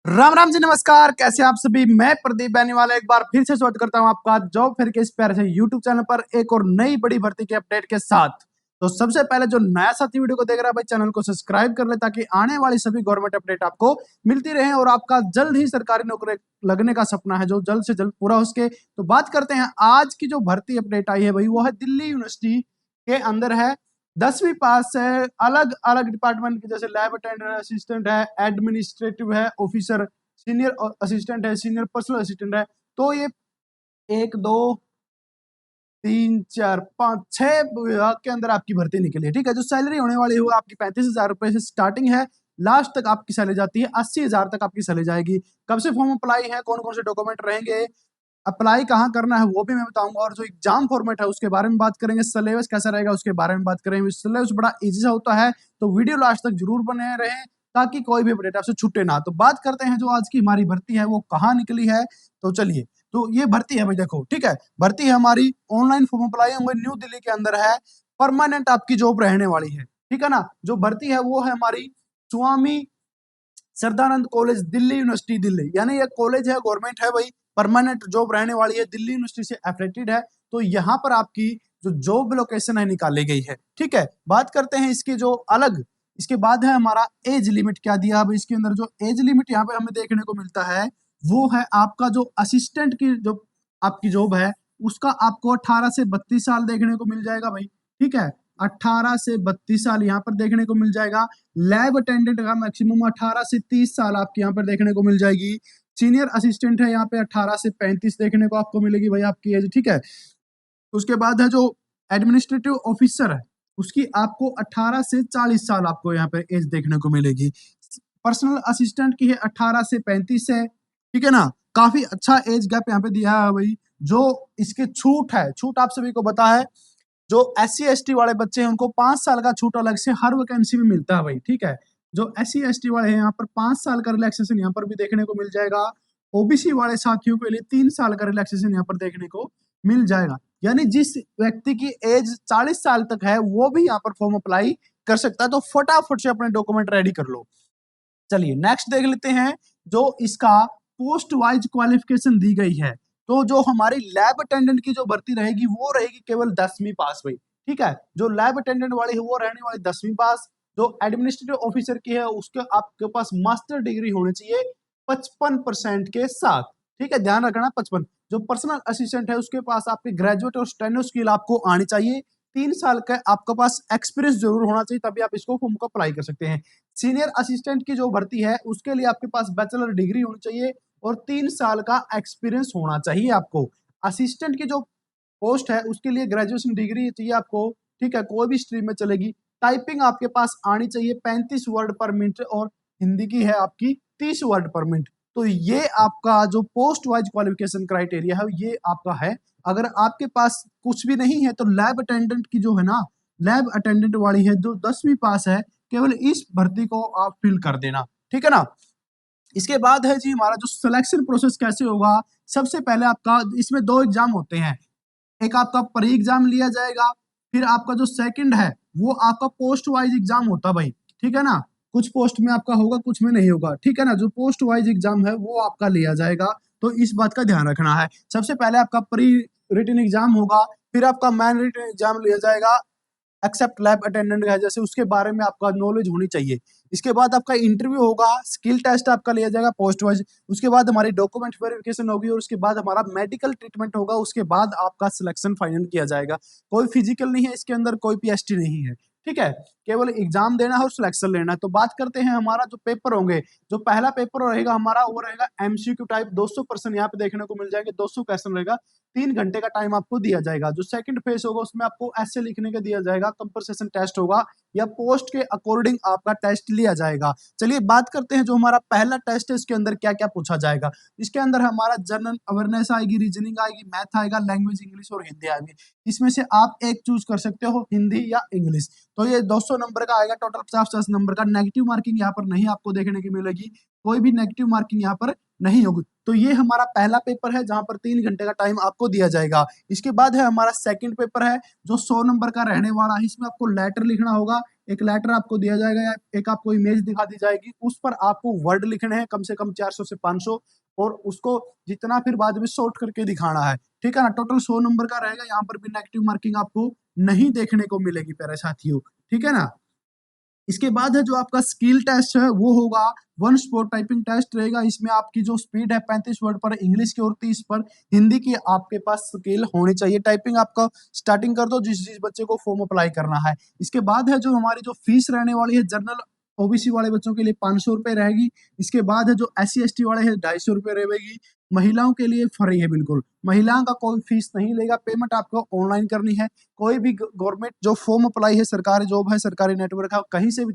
राम राम जी, नमस्कार। कैसे आप सभी। मैं प्रदीप बैनीवाला एक बार फिर से स्वागत करता हूं आपका जॉब फेयर के इस प्यारे से यूट्यूब चैनल पर एक और नई बड़ी भर्ती के अपडेट के साथ। तो सबसे पहले जो नया साथी वीडियो को देख रहा है भाई, चैनल को सब्सक्राइब कर ले ताकि आने वाली सभी गवर्नमेंट अपडेट आपको मिलती रहे और आपका जल्द ही सरकारी नौकरी लगने का सपना है जो जल्द से जल्द पूरा हो सके। तो बात करते हैं आज की जो भर्ती अपडेट आई है भाई, वो है दिल्ली यूनिवर्सिटी के अंदर है। 10वीं पास है, अलग अलग डिपार्टमेंट के जैसे लैब अटेंडेंट असिस्टेंट है, एडमिनिस्ट्रेटिव है, ऑफिसर, सीनियर असिस्टेंट है, सीनियर पर्सनल असिस्टेंट है। तो ये 1 2 3 4 5 6 विभाग के अंदर आपकी भर्ती निकली है। ठीक है, जो सैलरी होने वाली है वो आपकी 35,000 रुपए से स्टार्टिंग है। लास्ट तक आपकी सैलरी जाती है 80,000 तक आपकी सैलरी जाएगी। कब से फॉर्म अप्लाई है, कौन कौन से डॉक्यूमेंट रहेंगे, अप्लाई कहाँ करना है वो भी मैं बताऊंगा, और जो एग्जाम फॉर्मेट है उसके बारे में बात करेंगे, सिलेबस कैसा रहेगा उसके बारे में बात करेंगे। सिलेबस बड़ा इजी सा होता है, तो वीडियो लास्ट तक जरूर बने रहें ताकि कोई भी अपडेट आपसे छूटे ना। तो बात करते हैं जो आज की हमारी भर्ती है वो कहाँ निकली है। तो चलिए, तो ये भर्ती है भाई, देखो ठीक है, भर्ती है हमारी ऑनलाइन फॉर्म अप्लाई होंगे, न्यू दिल्ली के अंदर है, परमानेंट आपकी जॉब रहने वाली है। ठीक है ना, जो भर्ती है वो है हमारी स्वामी सरदानंद कॉलेज, दिल्ली यूनिवर्सिटी दिल्ली, यानी ये कॉलेज है, गवर्नमेंट है भाई, परमानेंट जॉब रहने वाली है, दिल्ली यूनिवर्सिटी से एफिलिएटेड है। तो यहाँ पर आपकी जो जॉब लोकेशन है निकाली गई है। ठीक है, बात करते हैं इसके जो अलग, इसके बाद है हमारा एज लिमिट क्या दिया। अब इसके अंदर जो एज लिमिट यहाँ पे हमें देखने को मिलता है वो है आपका जो असिस्टेंट की जो आपकी जॉब है उसका आपको 18 से 32 साल देखने को मिल जाएगा भाई। ठीक है, 18 से 32 साल यहाँ पर देखने को मिल जाएगा। लैब अटेंडेंट का मैक्सिमम 18 से 30 साल आपके यहाँ पर देखने को मिल जाएगी। सीनियर असिस्टेंट है यहाँ पे 18 से 35 देखने को आपको मिलेगी भाई आपकी एज। ठीक है, उसके बाद है जो एडमिनिस्ट्रेटिव ऑफिसर है उसकी आपको 18 से 40 साल आपको यहाँ पे एज देखने को मिलेगी। पर्सनल असिस्टेंट की है 18 से 35 है। ठीक है ना, काफी अच्छा एज गैप यहाँ पे दिया है भाई। जो इसके छूट है, छूट आप सभी को पता है, जो SC ST वाले बच्चे हैं उनको 5 साल का छूट अलग से हर वैकेंसी में मिलता है भाई। ठीक है, जो SC ST वाले हैं यहाँ पर 5 साल का रिलैक्सेशन यहाँ पर भी देखने को मिल जाएगा। OBC वाले साथियों के लिए 3 साल का रिलैक्सेशन यहाँ पर देखने को मिल जाएगा। यानी जिस व्यक्ति की एज 40 साल तक है वो भी यहाँ पर फॉर्म अप्लाई कर सकता है। तो फटाफट से अपने डॉक्यूमेंट रेडी कर लो। चलिए नेक्स्ट देख लेते हैं, जो इसका पोस्ट वाइज क्वालिफिकेशन दी गई है। तो जो हमारी लैब अटेंडेंट की जो भर्ती रहेगी वो रहेगी केवल 10वीं पास भाई। ठीक है, जो लैब अटेंडेंट वाली है वो रहने वाली 10वीं पास। जो एडमिनिस्ट्रेटिव ऑफिसर की है उसके आपके पास मास्टर डिग्री होनी चाहिए 55% के साथ। ठीक है, ध्यान रखना 55। जो पर्सनल असिस्टेंट है उसके पास आपके ग्रेजुएट और स्टेनो स्किल आपको आनी चाहिए। 3 साल का आपके पास एक्सपीरियंस जरूर होना चाहिए, तभी आप इसको फॉर्म को अप्लाई कर सकते हैं। सीनियर असिस्टेंट की जो भर्ती है उसके लिए आपके पास बैचलर डिग्री होनी चाहिए और 3 साल का एक्सपीरियंस होना चाहिए आपको। असिस्टेंट की जो पोस्ट है उसके लिए ग्रेजुएशन डिग्री चाहिए आपको। ठीक है, कोई भी स्ट्रीम में चलेगी। टाइपिंग आपके पास आनी चाहिए 35 वर्ड पर मिनट, और हिंदी की है आपकी 30 वर्ड पर मिनट। तो ये आपका जो पोस्ट वाइज क्वालिफिकेशन क्राइटेरिया है ये आपका है। अगर आपके पास कुछ भी नहीं है तो लैब अटेंडेंट की जो है ना, लैब अटेंडेंट वाली है जो 10वीं पास है, केवल इस भर्ती को आप फिल कर देना। ठीक है ना, इसके बाद है जी हमारा जो सिलेक्शन प्रोसेस कैसे होगा। सबसे पहले आपका इसमें 2 एग्जाम होते हैं, एक आपका प्री एग्जाम लिया जाएगा, फिर आपका जो सेकंड है वो आपका पोस्ट वाइज एग्जाम होता है भाई। ठीक है ना, कुछ पोस्ट में आपका होगा कुछ में नहीं होगा। ठीक है ना, जो पोस्ट वाइज एग्जाम है वो आपका लिया जाएगा, तो इस बात का ध्यान रखना है। सबसे पहले आपका प्री रिटन एग्जाम होगा, फिर आपका मेन रिटन एग्जाम लिया जाएगा। एक्सेप्ट लैब अटेंडेंट है जैसे, उसके बारे में आपका नॉलेज होनी चाहिए। इसके बाद आपका इंटरव्यू होगा, स्किल टेस्ट आपका लिया जाएगा पोस्ट वाइज। उसके बाद हमारी डॉक्यूमेंट वेरिफिकेशन होगी और उसके बाद हमारा मेडिकल ट्रीटमेंट होगा। उसके बाद आपका सिलेक्शन फाइनल किया जाएगा। कोई फिजिकल नहीं है इसके अंदर, कोई PST नहीं है। ठीक है, केवल एग्जाम देना है और सिलेक्शन लेना है। तो बात करते हैं हमारा जो पेपर होंगे। जो पहला पेपर रहेगा हमारा वो रहेगा MCQ टाइप, 200% यहाँ पे देखने को मिल जाएंगे, 200 क्वेश्चन रहेगा, 3 घंटे का टाइम आपको दिया जाएगा। जो सेकंड फेज होगा उसमें आपको ऐसे लिखने का दिया जाएगा, कंपरसेशन टेस्ट होगा या पोस्ट के अकॉर्डिंग आपका टेस्ट लिया जाएगा। चलिए बात करते हैं जो हमारा पहला टेस्ट है इसके अंदर क्या क्या पूछा जाएगा। इसके अंदर हमारा जनरल अवेयरनेस आएगी, रीजनिंग आएगी, मैथ आएगा, लैंग्वेज इंग्लिश और हिंदी आएगी। इसमें से आप एक चूज कर सकते हो, हिंदी या इंग्लिश। तो ये 200 नंबर का आएगा, टोटल 50-50 नंबर का। नेगेटिव मार्किंग यहाँ पर नहीं आपको देखने की मिलेगी, कोई भी नेगेटिव मार्किंग यहाँ पर नहीं होगी। तो ये हमारा पहला पेपर है जहां पर 3 घंटे का टाइम आपको दिया जाएगा। इसके बाद है हमारा सेकंड पेपर है जो 100 नंबर का रहने वाला है। इसमें आपको लेटर लिखना होगा, एक लेटर आपको दिया जाएगा या एक आपको इमेज दिखा दी जाएगी, उस पर आपको वर्ड लिखने हैं कम से कम 400 से 500, और उसको जितना फिर बाद में शॉर्ट करके दिखाना है। ठीक है ना, टोटल 100 नंबर का रहेगा। यहाँ पर भी नेगेटिव मार्किंग आपको नहीं देखने को मिलेगी प्यारे साथियों। ठीक है ना। इसके बाद है जो आपका स्किल टेस्ट है वो होगा वन स्पोर्ट टाइपिंग टेस्ट रहेगा। इसमें आपकी जो स्पीड है 35 वर्ड पर इंग्लिश की और 30 पर हिंदी की आपके पास स्किल होनी चाहिए। टाइपिंग आपका स्टार्टिंग कर दो जिस जिस बच्चे को फॉर्म अप्लाई करना है। इसके बाद है जो हमारी जो फीस रहने वाली है जनरल ओबीसी वाले बच्चों के लिए 500 रुपए रहेगी। इसके बाद है जो SC ST वाले हैं 250 रुपए रहेगी। महिलाओं के लिए फ्री है, बिल्कुल महिलाओं का कोई फीस नहीं लेगा। पेमेंट आपको ऑनलाइन करनी है। कोई भी गवर्नमेंट जो फॉर्म अप्लाई है, सरकारी जॉब है, सरकारी नेटवर्क है, कहीं से भी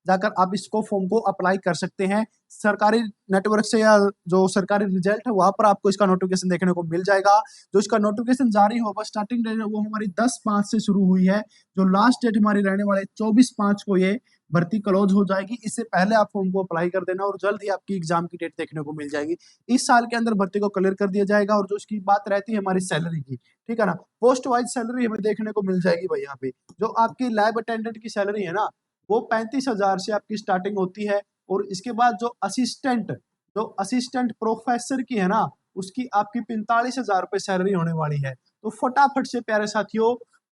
जाकर आप इसको फॉर्म को अप्लाई कर सकते हैं। सरकारी नेटवर्क से या जो सरकारी रिजल्ट है वहां पर आपको इसका नोटिफिकेशन देखने को मिल जाएगा। जो इसका नोटिफिकेशन जारी होगा, स्टार्टिंग डेट है वो हमारी 10/5 से शुरू हुई है। जो लास्ट डेट हमारी रहने वाले 24/5 को ये भर्ती क्लोज हो जाएगी। इससे पहले आप फॉर्म को अप्लाई कर देना और जल्द ही आपकी एग्जाम की डेट देखने को मिल जाएगी। इस साल के अंदर भर्ती को क्लियर कर दिया जाएगा। और जो इसकी बात रहती है हमारी सैलरी की, ठीक है ना, पोस्ट वाइज सैलरी हमें देखने को मिल जाएगी भाई। यहाँ पे जो आपकी लैब अटेंडेंट की सैलरी है ना, वो 35,000 से आपकी स्टार्टिंग होती है। और इसके बाद जो असिस्टेंट प्रोफेसर की है ना, उसकी आपकी 45,000 रुपये सैलरी होने वाली है। तो फटाफट से प्यारे साथियों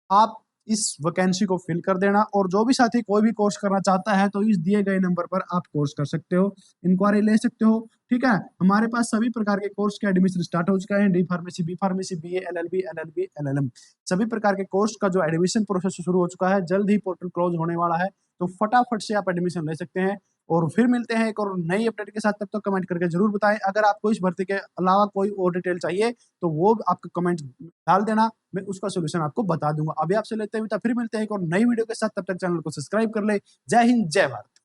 आप इस वैकेंसी को फिल कर देना। और जो भी साथी कोई भी कोर्स करना चाहता है तो इस दिए गए नंबर पर आप कोर्स कर सकते हो, इंक्वायरी ले सकते हो। ठीक है, हमारे पास सभी प्रकार के कोर्स के एडमिशन स्टार्ट हो चुका है। D pharmacy, B pharmacy, BA, LLB, LLB, LLM, सभी प्रकार के कोर्स का जो एडमिशन प्रोसेस शुरू हो चुका है। जल्द ही पोर्टल क्लोज होने वाला है, तो फटाफट से आप एडमिशन ले सकते हैं। और फिर मिलते हैं एक और नई अपडेट के साथ। तब तक कमेंट करके जरूर बताएं। अगर आपको इस भर्ती के अलावा कोई और डिटेल चाहिए तो वो आपका कमेंट डाल देना, मैं उसका सोल्यूशन आपको बता दूंगा। अभी आपसे लेते हैं, फिर मिलते हैं एक और नई वीडियो के साथ। तब तक चैनल को सब्सक्राइब कर ले। जय हिंद, जय भारत।